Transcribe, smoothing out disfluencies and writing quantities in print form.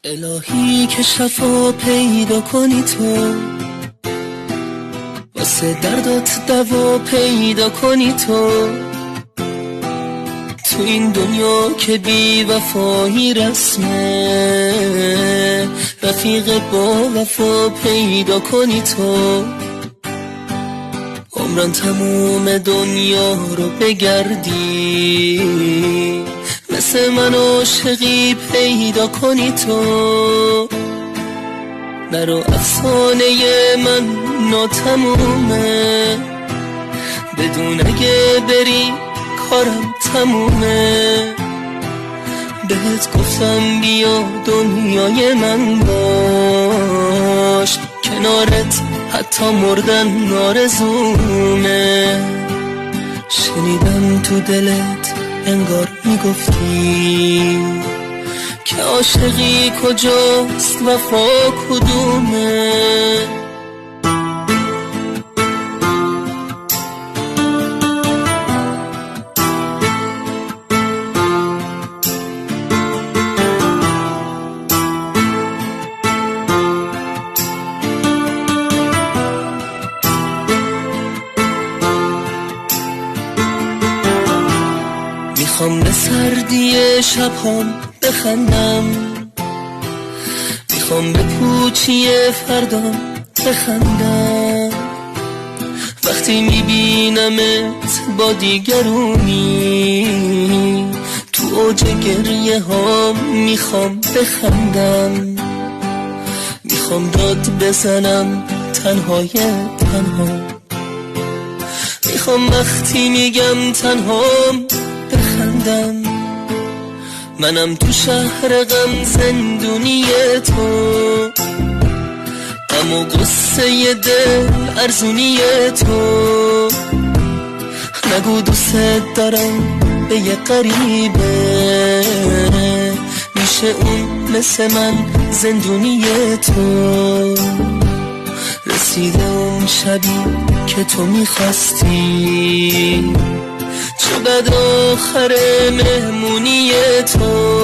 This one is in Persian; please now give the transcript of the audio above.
الهی که شفا پیدا کنی تو، واسه دردات دوا پیدا کنی تو این دنیا که بی وفایی رسمه، رفیق با وفا پیدا کنی تو. عمران تموم دنیا رو بگردی، مثل من عاشقی پیدا کنی تو. نرو افسانه من ناتمومه، بدون اگه بری کارم تمومه. بهت گفتم بیا دنیای من باش، کنارت حتی مردن آرزومه. شنیدم تو دلت انگار میگفتی که عاشقی کجاست وفا کدومه. میخوام به سردی شبهام بخندم، میخوام به پوچی فردام بخندم. وقتی میبینمت با دیگرونی، تو اوج گریه هام میخوام بخندم. میخوام داد بزنم تنهای تنها، میخوام وقتی میگم تنهام بخندم. منم تو شهر غم زندونی تو، غم و غصه دل ارزونی تو. نگو دوست دارم به یه غریبه، میشه اون مثل من زندونی تو. رسیده اون شبی که تو میخواستی، چقدر آخر مهمونی تو.